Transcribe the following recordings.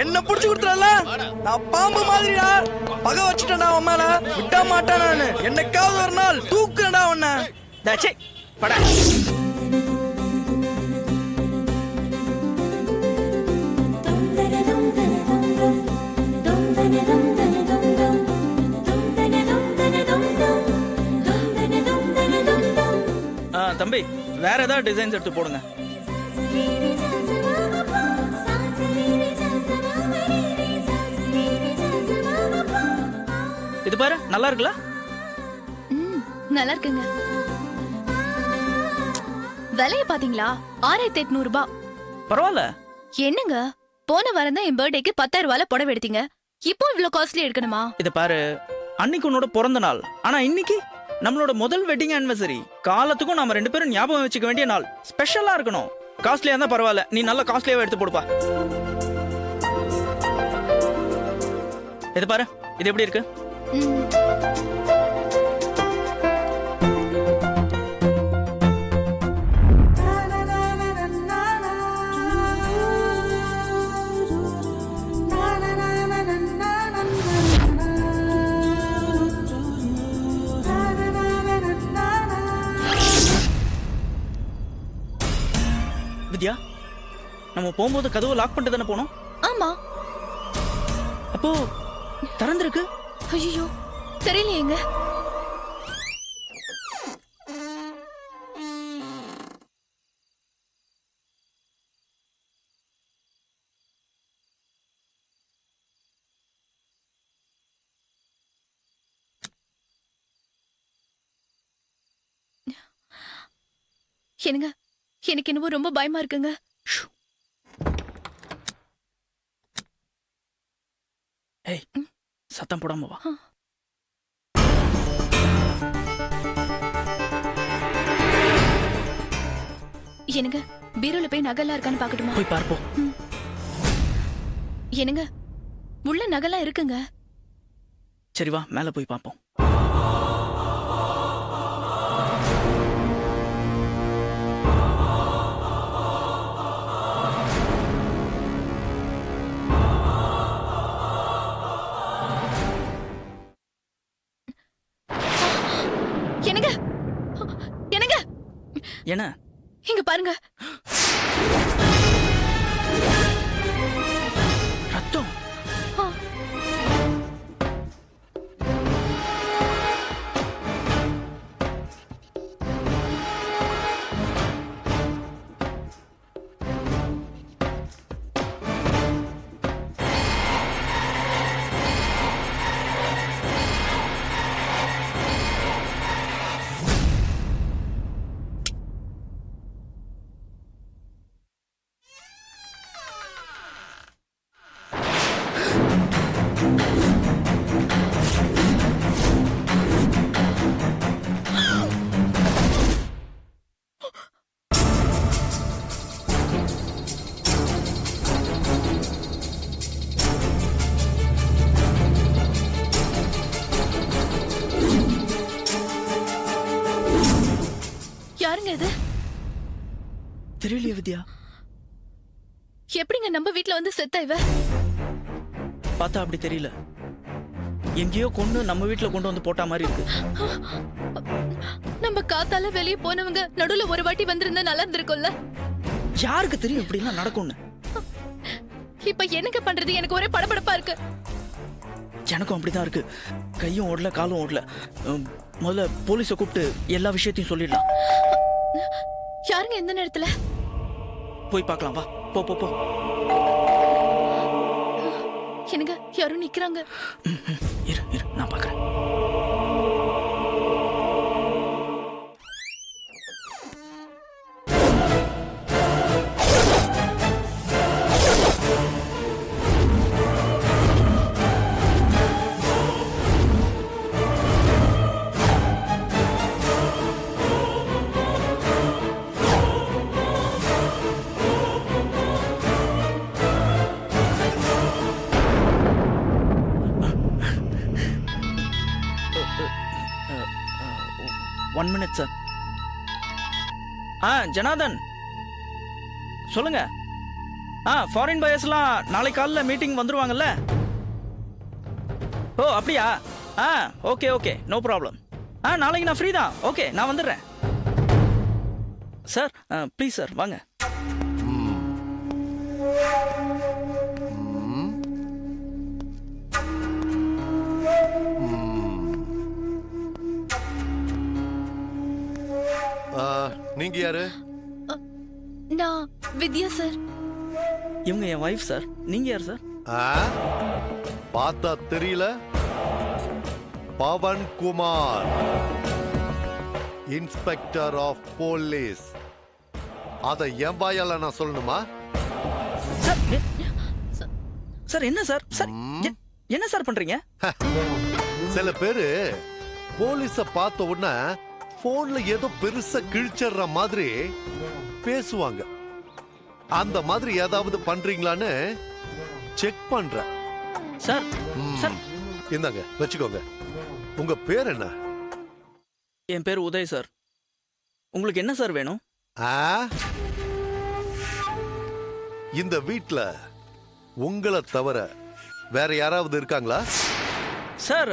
என்ன புடிச்சு கொடுத்துறல நான் பாம்பு மாதிரிடா பகை வச்சுட்டேன்டா உன் மேல விட மாட்டேன் நானு என்னைக்காவது ஒரு நாள் தூக்குறேன்டா உன்னை டச்சே பட தம்பி வேற ஏதாவது டிசைன்ஸ் எடுத்து போடுங்க இது பாரு நல்லா இருக்குல்ல நல்லா இருக்குங்க விலைய பாத்தீங்களா 6800 ரூபாய் பரவாயில்ல என்னங்க போன வாரம் தான் என் பர்த்டேக்கு 10000 ரூபாயில புடவை எடுத்தீங்க இப்போ இவ்வளவு காஸ்ட்லி எடுக்கணுமா இத பாரு அன்னைக்கு உன்னோட பிறந்த நாள் ஆனா இன்னைக்கு நம்மளோட முதல் வெட்டிங் ஆனிவர்சரி காலத்துக்கும் நாம ரெண்டு பேரும் ஞாபகம் வச்சுக்க வேண்டிய நாள் ஸ்பெஷலா இருக்கணும் காஸ்ட்லியா இருந்தா பரவாயில்ல நீ நல்ல காஸ்ட்லியாவே எடுத்து போடுப்பா இது பாரு இது எப்படி இருக்கு வித்யா நம்ம போகும்போது கதவை லாக் பண்ணிட்டு தானே போனோம் ஆமா அப்போ திறந்திருக்கு ஐயோ தெரியலையேங்க என்னங்க எனக்கு என்னவோ ரொம்ப பயமா இருக்குங்க ஏய் சத்தம் போடாம வா என்னங்க பீரோல போய் நகைலாம் இருக்கான்னு பாக்கட்டுமா போய் பார்ப்போம் என்னங்க உள்ள நகைலாம் இருக்குங்க சரி வா மேல போய் பார்ப்போம் என்னங்க என்னங்க என்ன இங்க பாருங்க ரத்தம் யாருங்க இது தெரியலையே வித்யா எப்படிங்க நம்ம வீட்ல வந்து செத்தா இவ பார்த்தா அப்படி தெரியல எங்கேயோ கொண்டு நம்ம வீட்டுல கொண்டு வந்து போட்ட மாதிரி இருக்கு நம்ம காத்தால வெளியே போனவங்க நடுவுல ஒரு வாட்டி வந்திருந்தா நல்லா இருந்திருக்கும்ல யாருக்கு தெரியும் இப்படி எல்லாம் நடக்கும்னு இப்ப என்னங்க பண்றது எனக்கு ஒரே படபடப்பா இருக்கு எனக்கும் அப்படிதான் இருக்கு கையும் ஓடல காலும் ஓடல முதல்ல போலீஸை கூப்பிட்டு எல்லா விஷயத்தையும் சொல்லிடலாம் யாருங்க எந்த நேரத்துல போய் பார்க்கலாம் வா போ போ போ என்னங்க யாரும் நிக்கிறாங்க இரு இரு நான் பார்க்கறேன் ஒன் மினிட் சார் ஜனார்தன் சொல்லுங்க ஃபாரின் பயர்ஸ்லாம் நாளை காலைல மீட்டிங் வந்துருவாங்கல்ல? ஓ அப்படியா? Okay okay, no problem. நாளைக்கு நான் ஃப்ரீ தான். ஓகே, நான் வந்துடுறேன் சார். ப்ளீஸ் சார், வாங்க. நீங்க யாரு? நான் வித்யா சார். இவங்க என் வைஃப் சார். நீங்க யார் சார்? பார்த்தா தெரியல. Pawan Kumar, inspector of police. அத என் வாயால நான் சொல்லணுமா? சார் என்ன சார்? சார் என்ன சார் பண்றீங்க? சில பேரு போலீஸ பார்த்த உடனே போன்ல ஏதோ பெருசா கிழிச்சற மாதிரி பேசுவாங்க. அந்த மாதிரி ஏதாவது பண்றீங்களான்னு செக் பண்றேன். சார் சார் இந்தாங்க வச்சுக்கோங்க. உங்க பேர் என்ன? என் பேர் உதய் சார். உங்களுக்கு என்ன சார் வேணும்? இந்த வீட்ல உங்களை தவிர வேற யாராவது இருக்காங்களா? சார்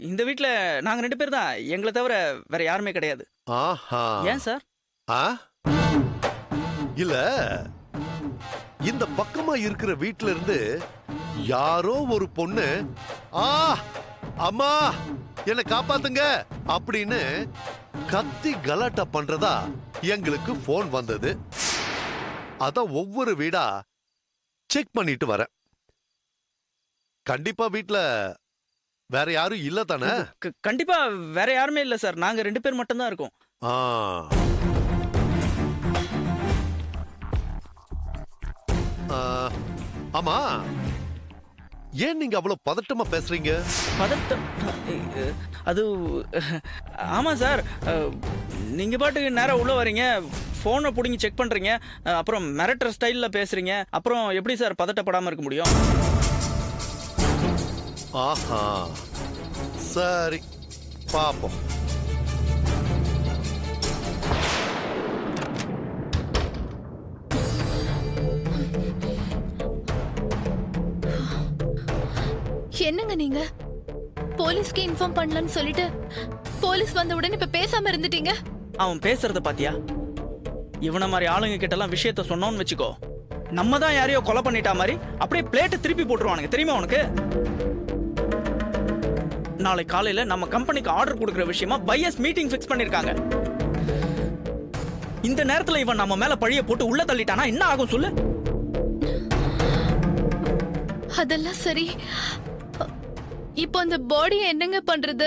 இந்த வீட்ல நாங்க 2 பேர் தான். எங்களை தவிர வேற யாருமே கிடையாது. ஆஹா. ஏன் சார்? இல்ல, இந்த பக்கமா இருக்கிற வீட்ல இருந்து யாரோ ஒரு பொண்ணு அம்மா என்ன காப்பாத்துங்க அப்படின்னு கத்தி கலாட்டா பண்றதா எங்களுக்கு போன் வந்தது. அதான் ஒவ்வொரு வீடா செக் பண்ணிட்டு வரேன். கண்டிப்பா வீட்ல வேற யாரும் இல்ல தானே? கண்டிப்பா வேற யாருமே இல்ல சார். நாங்க 2 பேர் மட்டும் தான் இருக்கோம். ஆமா, ஏன் நீங்க அவ்வளவு பதட்டமா பேசுறீங்க? பதட்டம்? அது ஆமா சார், நீங்க பாட்டுக்கு நேரா உள்ள வரீங்க, போனை புடிங்கி செக் பண்றீங்க, அப்புறம் மிரட்டர் ஸ்டைல்ல பேசுறீங்க. அப்புறம் எப்படி சார் பதட்டப்படாம இருக்க முடியும்? ஆஹா, சரி பாப்போம். என்னங்க நீங்க? போலீஸ்க்கு இன்ஃபார்ம் பண்ணலன்னு சொல்லிட்டு போலீஸ் வந்த உடனே இப்ப பேசாம இருந்துட்டீங்க. அவன் பேசுறத பாத்தியா? இவன மாதிரி ஆளுங்க கிட்ட எல்லாம் விஷயத்த சொன்னோன்னு வச்சுக்கோ, நம்ம தான் யாரையோ கொலை பண்ணிட்டா மாதிரி அப்படியே பிளேட்டை திருப்பி போட்டுருவானுங்க. தெரியுமா உனக்கு? நாளை காலையில நம்ம கம்பெனிக்கு ஆர்டர் கொடுக்கிற விஷயமா பையர்ஸ் மீட்டிங் ஃபிக்ஸ் பண்ணிருக்காங்க. இந்த நேரத்துல இவன் நம்ம மேல பழிய போட்டு உள்ள தள்ளிட்டானா என்ன ஆகும் சொல்லு? அதெல்லாம் சரி, இப்போ அந்த பாடியை என்னங்க பண்றது?